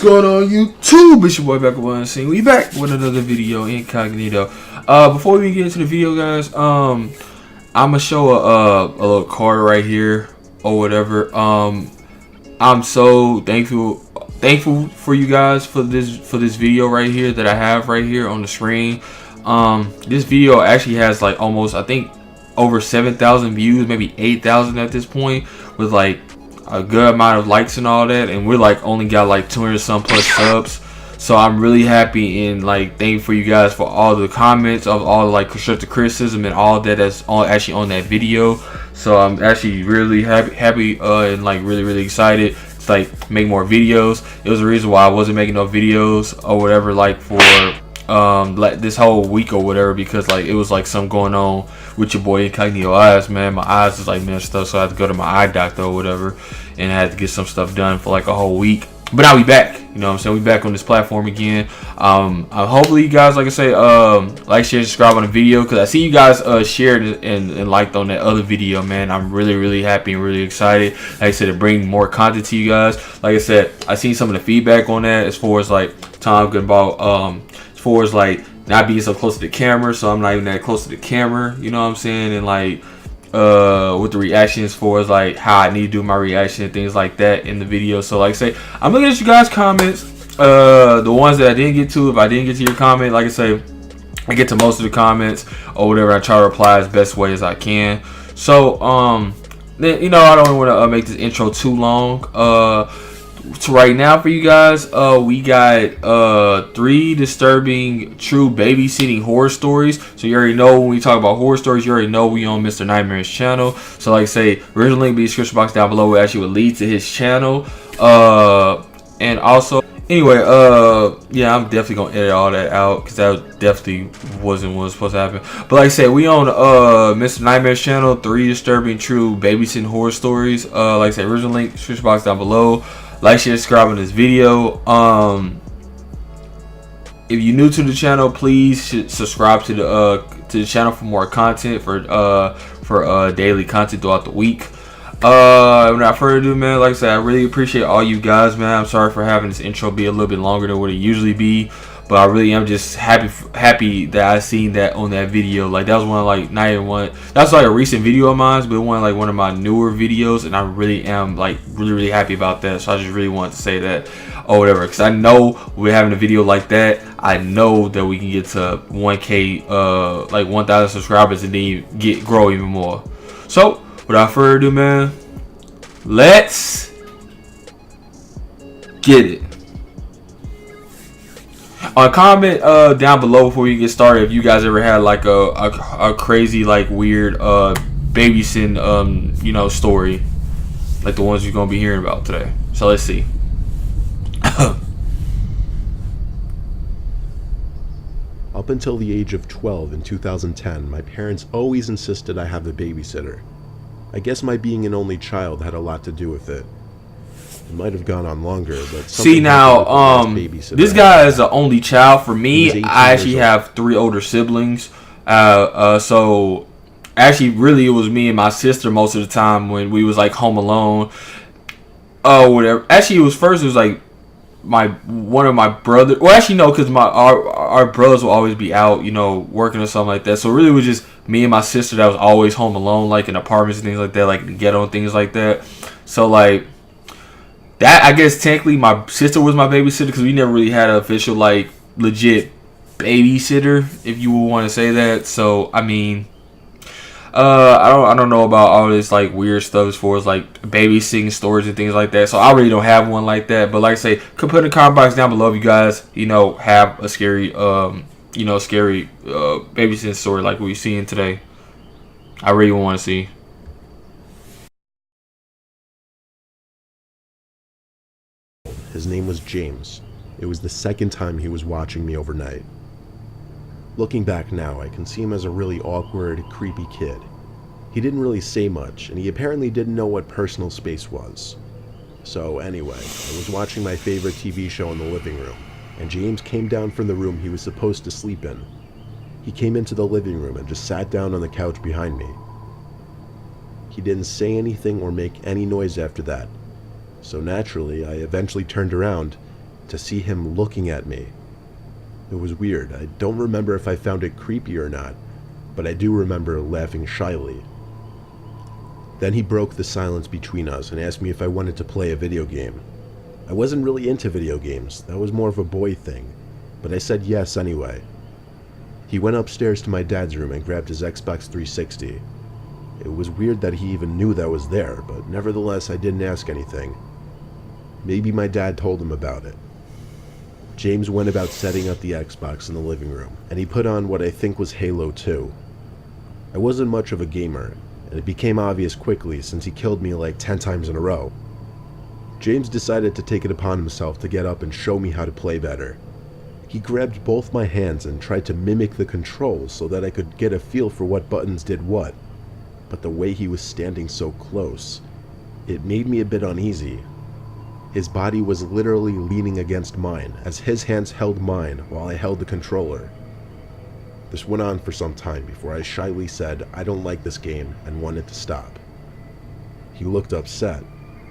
What's going on, YouTube? It's your boy back on scene. We back with another video, Incognito. Before we get into the video, guys, I'm gonna show a little card right here or whatever. I'm so thankful for you guys for this video right here that I have right here on the screen. This video actually has like almost, I think, over 7,000 views, maybe 8,000 at this point, with like a good amount of likes and all that, and we're like only got like 200 some plus subs. So I'm really happy and like thankful for you guys for all the comments of all the like constructive criticism and all that that's all actually on that video. So I'm actually really happy and like really excited to like make more videos. It was the reason why I wasn't making no videos or whatever like for like this whole week or whatever, because like it was like something going on with your boy Incognito eyes, man. My eyes is like messed up, so I had to go to my eye doctor or whatever, and I had to get some stuff done for like a whole week. But now we back, you know what I'm saying? We back on this platform again. Hopefully you guys, like I say, like, share, subscribe on the video, because I see you guys shared and liked on that other video, man. I'm really happy and really excited, like I said, to bring more content to you guys. Like I said, I seen some of the feedback on that as far as like talking about as far as like not being so close to the camera, so I'm not even that close to the camera, you know what I'm saying? And like with the reactions for like how I need to do my reaction and things like that in the video. So like I say, I'm looking at you guys' comments, the ones that I didn't get to. If I didn't get to your comment, like I say, I get to most of the comments or whatever. I try to reply as best way as I can. So then, you know, I don't want to make this intro too long. So right now for you guys, we got 3 disturbing true babysitting horror stories. So you already know when we talk about horror stories, you already know we on Mr. Nightmare's channel. So like I say, original link in the description box down below will actually lead to his channel. And also, anyway, yeah, I'm definitely gonna edit all that out, because that definitely wasn't what was supposed to happen. But like I said, we on Mr. Nightmare's channel, 3 disturbing true babysitting horror stories. Like I said, original link description box down below. Like, share, subscribe on this video. If you're new to the channel, please subscribe to the channel for more content, for daily content throughout the week. Without further ado, man, like I said, I really appreciate all you guys, man. I'm sorry for having this intro be a little bit longer than what it usually be, but I really am just happy that I seen that on that video. Like, that was one of like not even one. That's like a recent video of mine, but one of my newer videos, and I really am like really happy about that. So I just really wanted to say that or whatever, because I know we're having a video like that. I know that we can get to 1K, like 1,000 subscribers, and then grow even more. So without further ado, man, let's get it. Comment down below before you get started if you guys ever had like a crazy, like, weird babysitting you know, story like the ones you're gonna be hearing about today. So let's see. Up until the age of 12 in 2010, my parents always insisted I have a babysitter. I guess my being an only child had a lot to do with it. It might have gone on longer, but see now, this guy is the only child. For me, I actually have 3 older siblings. So actually, really, it was me and my sister most of the time when we was like home alone. Whatever. Actually, it was like one of my brothers. Well, actually, no, because our brothers will always be out, you know, working or something like that. So really, it was just me and my sister that was always home alone, like in apartments and things like that, like in the ghetto and things like that. So like that, I guess technically my sister was my babysitter, because we never really had an official like legit babysitter, if you would want to say that. So I mean, I don't know about all this like weird stuff as far as like babysitting stories and things like that. So I really don't have one like that. But like I say, could put in the comment box down below if you guys, you know, have a scary you know, scary babysitting story like we're seeing today. I really want to see. His name was James. It was the second time he was watching me overnight. Looking back now, I can see him as a really awkward, creepy kid. He didn't really say much, and he apparently didn't know what personal space was. So anyway, I was watching my favorite TV show in the living room, and James came down from the room he was supposed to sleep in. He came into the living room and just sat down on the couch behind me. He didn't say anything or make any noise after that. So naturally, I eventually turned around to see him looking at me. It was weird. I don't remember if I found it creepy or not, but I do remember laughing shyly. Then he broke the silence between us and asked me if I wanted to play a video game. I wasn't really into video games, that was more of a boy thing, but I said yes anyway. He went upstairs to my dad's room and grabbed his Xbox 360. It was weird that he even knew that was there, but nevertheless I didn't ask anything. Maybe my dad told him about it. James went about setting up the Xbox in the living room, and he put on what I think was Halo 2. I wasn't much of a gamer, and it became obvious quickly since he killed me like 10 times in a row. James decided to take it upon himself to get up and show me how to play better. He grabbed both my hands and tried to mimic the controls so that I could get a feel for what buttons did what, but the way he was standing so close, it made me a bit uneasy. His body was literally leaning against mine as his hands held mine while I held the controller. This went on for some time before I shyly said I don't like this game and wanted to stop. He looked upset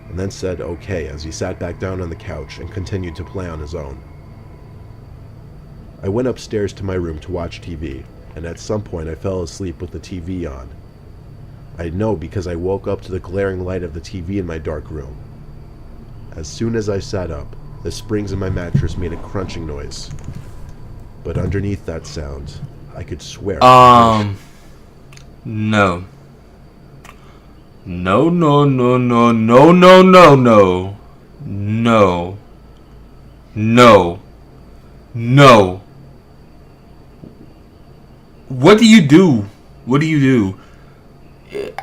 and then said okay as he sat back down on the couch and continued to play on his own. I went upstairs to my room to watch TV, and at some point I fell asleep with the TV on. I know because I woke up to the glaring light of the TV in my dark room. As soon as I sat up, the springs in my mattress made a crunching noise. But underneath that sound, I could swear. No. No, no, no, no, no, no, no, no. No. No. No. What do you do? What do you do?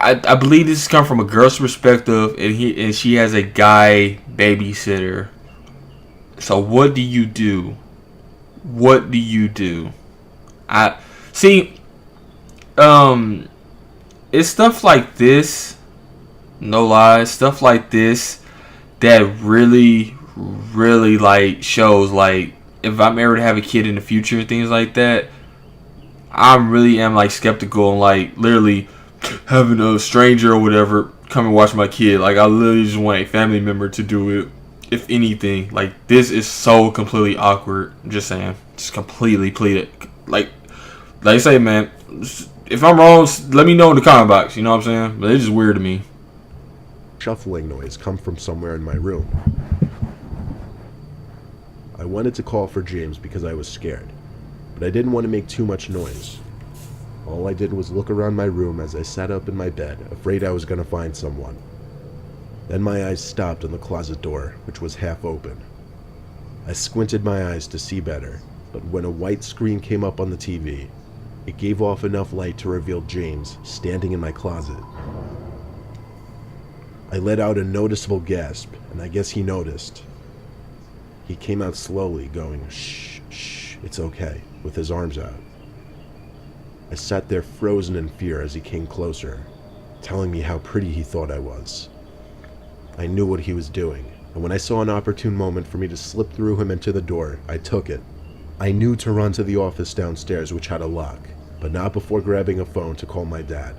I believe this comes from a girl's perspective, and she has a guy babysitter. So what do you do? What do you do? I see. It's stuff like this. No lies, stuff like this that really, really like shows like if I'm ever to have a kid in the future, things like that. I really am like skeptical and like literally having a stranger or whatever come and watch my kid. Like I literally just want a family member to do it. If anything, like this is so completely awkward. I'm just saying, just completely pleaded. Like I say, man, if I'm wrong, let me know in the comment box. You know what I'm saying? But it's just weird to me. Shuffling noise come from somewhere in my room. I wanted to call for James because I was scared, but I didn't want to make too much noise. All I did was look around my room as I sat up in my bed, afraid I was going to find someone. Then my eyes stopped on the closet door, which was half open. I squinted my eyes to see better, but when a white screen came up on the TV, it gave off enough light to reveal James standing in my closet. I let out a noticeable gasp, and I guess he noticed. He came out slowly, going, "Shh, shh, it's okay," with his arms out. I sat there frozen in fear as he came closer, telling me how pretty he thought I was. I knew what he was doing, and when I saw an opportune moment for me to slip through him into the door, I took it. I knew to run to the office downstairs, which had a lock, but not before grabbing a phone to call my dad.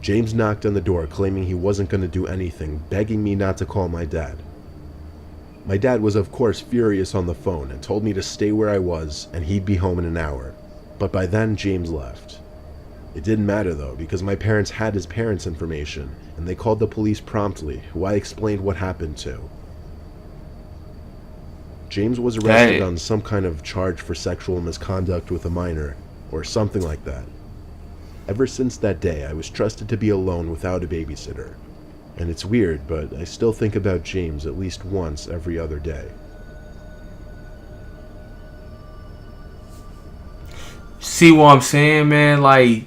James knocked on the door, claiming he wasn't going to do anything, begging me not to call my dad. My dad was of course furious on the phone and told me to stay where I was and he'd be home in an hour. But by then, James left. It didn't matter though, because my parents had his parents' information, and they called the police promptly, who I explained what happened to. James was arrested on some kind of charge for sexual misconduct with a minor, or something like that. Ever since that day, I was trusted to be alone without a babysitter. And it's weird, but I still think about James at least once every other day. See what I'm saying, man? Like,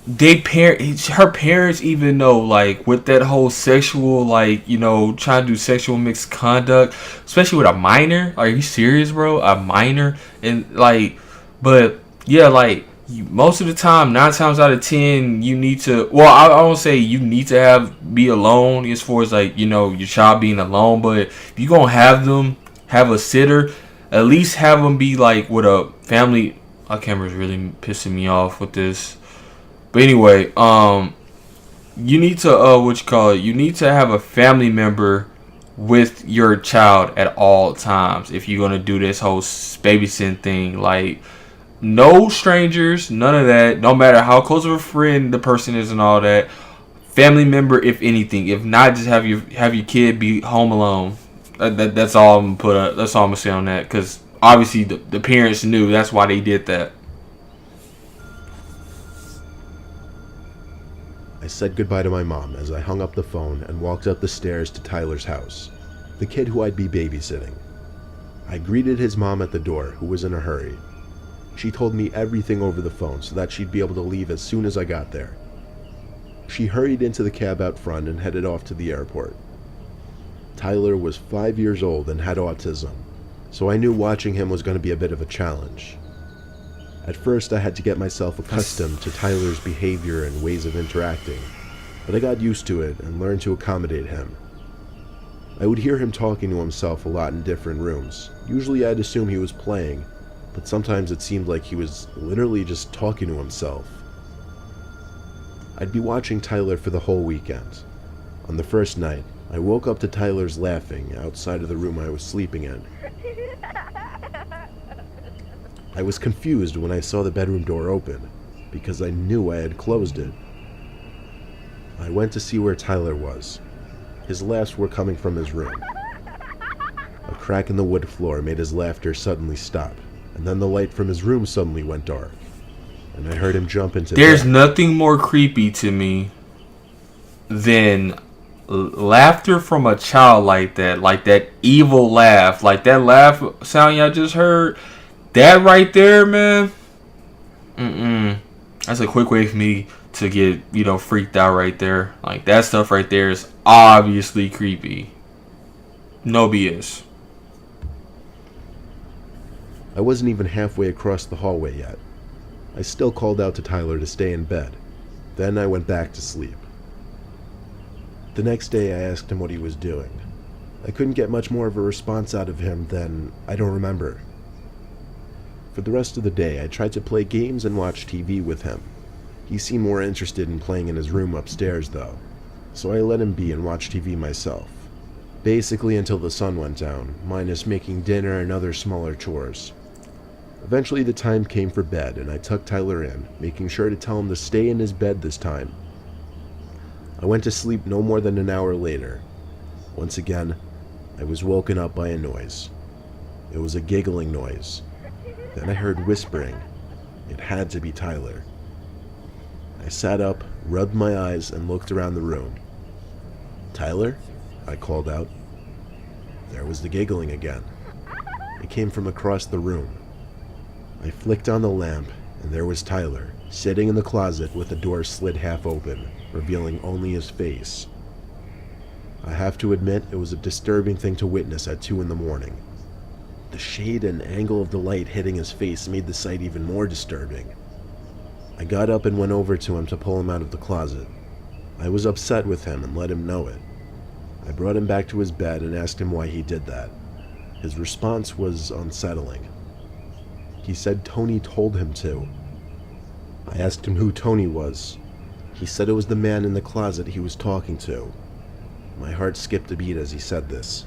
her parents even know, like, with that whole sexual, like, you know, trying to do sexual misconduct, especially with a minor. Are you serious, bro? A minor? And, like, but, yeah, like, most of the time, 9 times out of 10, you need to, well, I don't say you need to be alone as far as, like, you know, your child being alone, but if you're going to have a sitter, at least have them be, like, with a family. My camera's really pissing me off with this. But anyway, you need to, you need to have a family member with your child at all times if you're gonna do this whole babysitting thing. Like, no strangers, none of that. No matter how close of a friend the person is and all that. Family member, if anything. If not, just have your kid be home alone. That's all I'm gonna put up. That's all I'm gonna say on that. Because obviously the parents knew. That's why they did that. I said goodbye to my mom as I hung up the phone and walked up the stairs to Tyler's house, the kid who I'd be babysitting. I greeted his mom at the door, who was in a hurry. She told me everything over the phone so that she'd be able to leave as soon as I got there. She hurried into the cab out front and headed off to the airport. Tyler was 5 years old and had autism, so I knew watching him was going to be a bit of a challenge. At first, I had to get myself accustomed to Tyler's behavior and ways of interacting, but I got used to it and learned to accommodate him. I would hear him talking to himself a lot in different rooms. Usually I'd assume he was playing, but sometimes it seemed like he was literally just talking to himself. I'd be watching Tyler for the whole weekend. On the first night, I woke up to Tyler's laughing outside of the room I was sleeping in. I was confused when I saw the bedroom door open, because I knew I had closed it. I went to see where Tyler was. His laughs were coming from his room. A crack in the wood floor made his laughter suddenly stop, and then the light from his room suddenly went dark, and I heard him jump into There's bed. nothing more creepy to me than laughter from a child like that evil laugh, like that laugh sound y'all just heard. That right there, man. That's a quick way for me to get, freaked out right there. Like, that stuff right there is obviously creepy. No BS. I wasn't even halfway across the hallway yet. I still called out to Tyler to stay in bed. Then I went back to sleep. The next day I asked him what he was doing. I couldn't get much more of a response out of him than, "I don't remember." For the rest of the day, I tried to play games and watch TV with him. He seemed more interested in playing in his room upstairs, though, so I let him be and watched TV myself. Basically until the sun went down, minus making dinner and other smaller chores. Eventually the time came for bed, and I tucked Tyler in, making sure to tell him to stay in his bed this time. I went to sleep no more than an hour later. Once again, I was woken up by a noise. It was a giggling noise. Then I heard whispering. It had to be Tyler. I sat up, rubbed my eyes, and looked around the room. "Tyler?" I called out. There was the giggling again. It came from across the room. I flicked on the lamp, and there was Tyler, sitting in the closet with the door slid half open, revealing only his face. I have to admit, it was a disturbing thing to witness at 2 in the morning. The shade and angle of the light hitting his face made the sight even more disturbing. I got up and went over to him to pull him out of the closet. I was upset with him and let him know it. I brought him back to his bed and asked him why he did that. His response was unsettling. He said Tony told him to. I asked him who Tony was. He said it was the man in the closet he was talking to. My heart skipped a beat as he said this.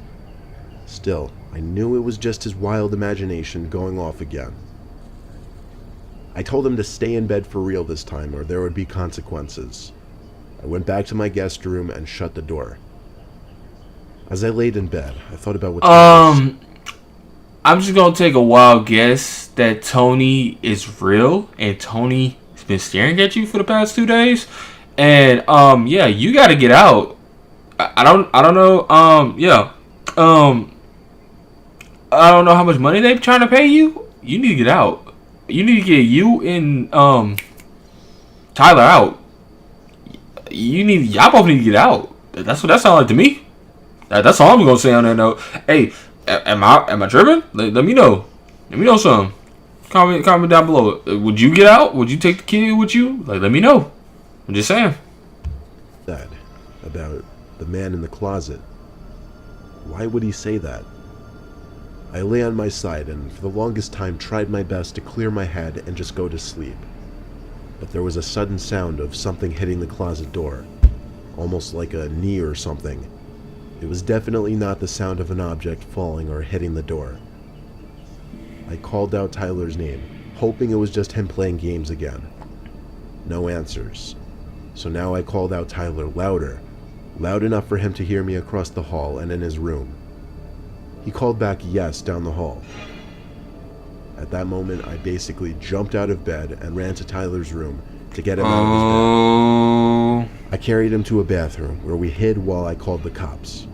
Still, I knew it was just his wild imagination going off again. I told him to stay in bed for real this time or there would be consequences. I went back to my guest room and shut the door. As I laid in bed, I thought about what I'm just gonna take a wild guess that Tony is real and Tony's been staring at you for the past 2 days. And yeah, you gotta get out. I don't know. I don't know how much money they're trying to pay you. You need to get out. You need to get you and Tyler out. Y'all both need to get out. That's what that sounds like to me. That's all I'm gonna say on that note. Hey, am I tripping? Let me know. Let me know something. Comment down below. Would you get out? Would you take the kid with you? Let me know. I'm just saying. That about the man in the closet. Why would he say that? I lay on my side and for the longest time tried my best to clear my head and just go to sleep. But there was a sudden sound of something hitting the closet door, almost like a knee or something. It was definitely not the sound of an object falling or hitting the door. I called out Tyler's name, hoping it was just him playing games again. No answers. So now I called out Tyler louder, loud enough for him to hear me across the hall and in his room. He called back yes down the hall. At that moment, I basically jumped out of bed and ran to Tyler's room to get him out of his bed. I carried him to a bathroom where we hid while I called the cops.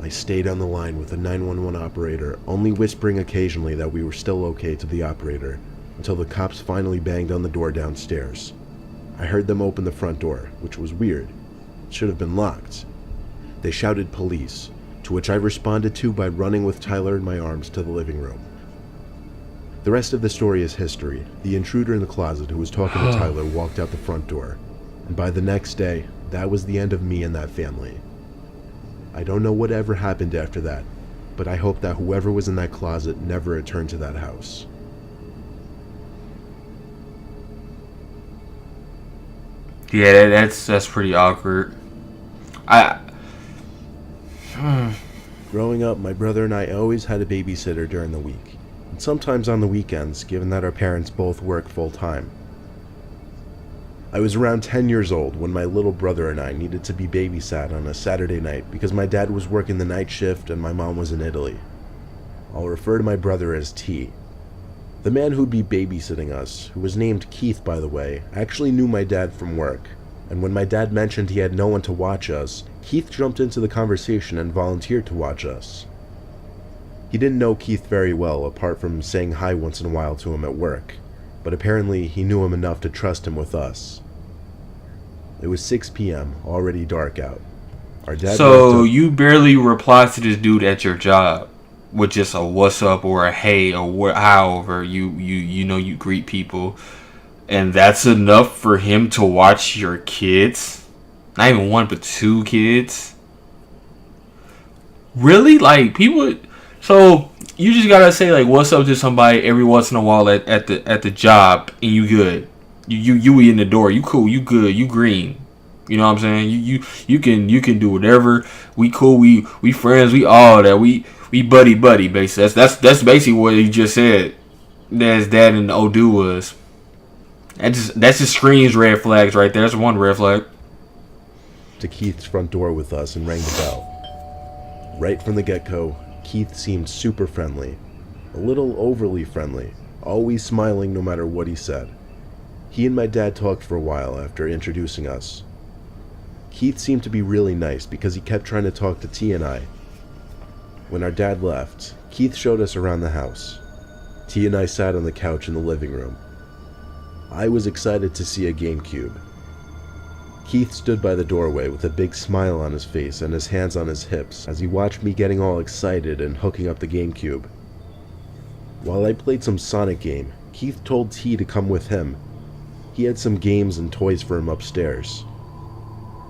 I stayed on the line with the 911 operator, only whispering occasionally that we were still okay to the operator, until the cops finally banged on the door downstairs. I heard them open the front door, which was weird. It should have been locked. They shouted police, to which I responded to by running with Tyler in my arms to the living room. The rest of the story is history. The intruder in the closet who was talking to Tyler walked out the front door, and by the next day, that was the end of me and that family. I don't know whatever happened after that, but I hope that whoever was in that closet never returned to that house. Yeah, that's pretty awkward. Growing up, my brother and I always had a babysitter during the week, and sometimes on the weekends, given that our parents both work full-time. I was around 10 years old when my little brother and I needed to be babysat on a Saturday night because my dad was working the night shift and my mom was in Italy. I'll refer to my brother as T. The man who'd be babysitting us, who was named Keith by the way, actually knew my dad from work, and when my dad mentioned he had no one to watch us, Keith jumped into the conversation and volunteered to watch us. He didn't know Keith very well, apart from saying hi once in a while to him at work, but apparently he knew him enough to trust him with us. It was 6 p.m., already dark out. Our dad So you barely replied to this dude at your job with just a what's up or a hey or however you greet people, and that's enough for him to watch your kids? Not even one, but two kids? Really? Like, people... So you just gotta say like what's up to somebody every once in a while at the job, and you good. You in the door. You cool. You good. You green. You know what I'm saying? You can do whatever. We cool. We friends. We all that. We buddy basically. That's basically what he just said. That his dad and the old dude was. That just screams red flags right there. That's one red flag. To Keith's front door with us and rang the bell. Right from the get-go, Keith seemed super friendly, a little overly friendly, always smiling no matter what he said. He and my dad talked for a while after introducing us. Keith seemed to be really nice because he kept trying to talk to T and I. When our dad left, Keith showed us around the house. T and I sat on the couch in the living room. I was excited to see a GameCube. Keith stood by the doorway with a big smile on his face and his hands on his hips as he watched me getting all excited and hooking up the GameCube. While I played some Sonic game, Keith told T to come with him. He had some games and toys for him upstairs.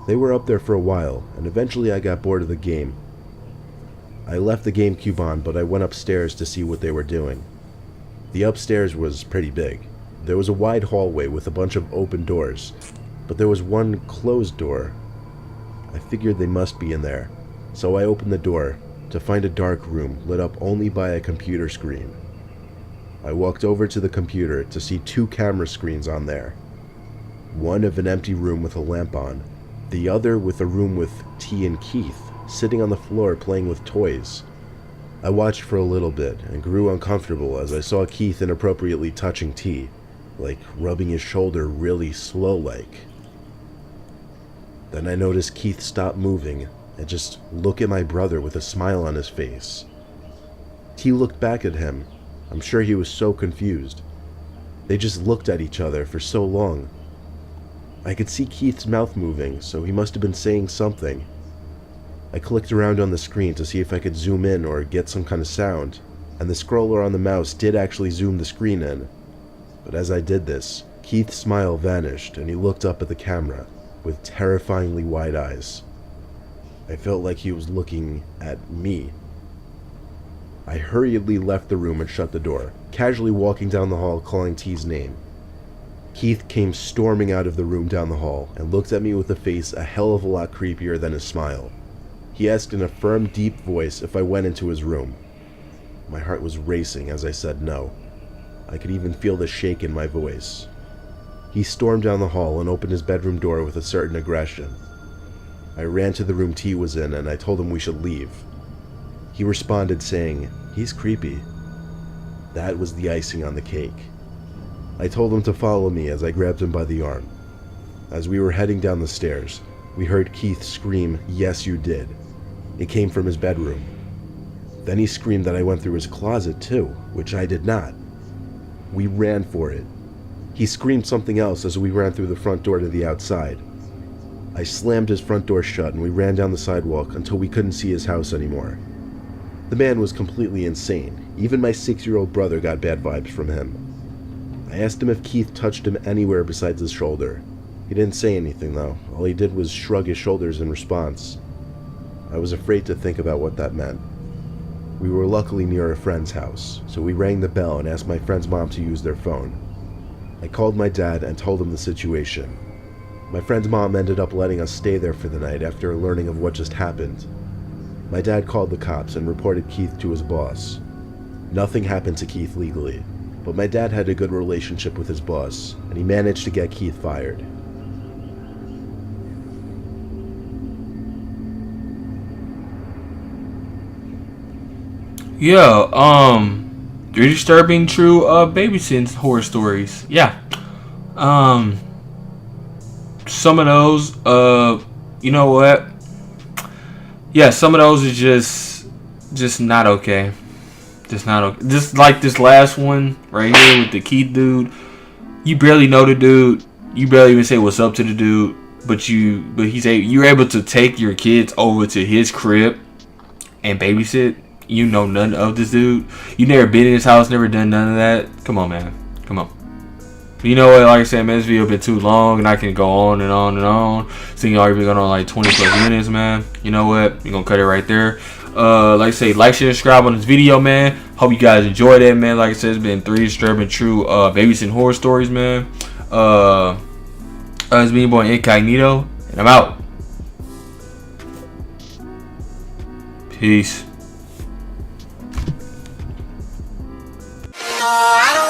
They were up there for a while, and eventually I got bored of the game. I left the GameCube on, but I went upstairs to see what they were doing. The upstairs was pretty big. There was a wide hallway with a bunch of open doors, but there was one closed door. I figured they must be in there, so I opened the door to find a dark room lit up only by a computer screen. I walked over to the computer to see two camera screens on there. One of an empty room with a lamp on, the other with a room with T and Keith sitting on the floor playing with toys. I watched for a little bit and grew uncomfortable as I saw Keith inappropriately touching T, like rubbing his shoulder really slow-like. Then I noticed Keith stop moving and just look at my brother with a smile on his face. T looked back at him. I'm sure he was so confused. They just looked at each other for so long. I could see Keith's mouth moving, so he must have been saying something. I clicked around on the screen to see if I could zoom in or get some kind of sound, and the scroller on the mouse did actually zoom the screen in. But as I did this, Keith's smile vanished and he looked up at the camera with terrifyingly wide eyes. I felt like he was looking at me. I hurriedly left the room and shut the door, casually walking down the hall calling T's name. Keith came storming out of the room down the hall and looked at me with a face a hell of a lot creepier than his smile. He He asked in a firm, deep voice if I went into his room. My heart was racing as I said no. I could even feel the shake in my voice. He stormed down the hall and opened his bedroom door with a certain aggression. I ran to the room T was in and I told him we should leave. He responded saying, "He's creepy." That was the icing on the cake. I told him to follow me as I grabbed him by the arm. As we were heading down the stairs, we heard Keith scream, "Yes, you did." It came from his bedroom. Then he screamed that I went through his closet too, which I did not. We ran for it. He screamed something else as we ran through the front door to the outside. I slammed his front door shut and we ran down the sidewalk until we couldn't see his house anymore. The man was completely insane. Even my 6-year-old brother got bad vibes from him. I asked him if Keith touched him anywhere besides his shoulder. He didn't say anything though. All he did was shrug his shoulders in response. I was afraid to think about what that meant. We were luckily near a friend's house, so we rang the bell and asked my friend's mom to use their phone. I called my dad and told him the situation. My friend's mom ended up letting us stay there for the night after learning of what just happened. My dad called the cops and reported Keith to his boss. Nothing happened to Keith legally, but my dad had a good relationship with his boss, and he managed to get Keith fired. Yeah, really disturbing true babysitting horror stories. Yeah. Some of those, you know what? Yeah, some of those are just not okay. Just not okay. Just like this last one right here with the Keith dude. You barely know the dude. You barely even say what's up to the dude. But you're able to take your kids over to his crib and babysit. You know none of this dude. You never been in his house, never done none of that. Come on, man. Come on. You know what? Like I said, man, this video been too long, and I can go on and on and on. Seeing y'all already going on like 20 plus minutes, man. You know what? We're gonna cut it right there. Like I say, like, share, subscribe on this video, man. Hope you guys enjoyed it, man. Like I said, it's been 3 disturbing true babysitting horror stories, man. It's me, your boy Incognito, and I'm out. Peace. I don't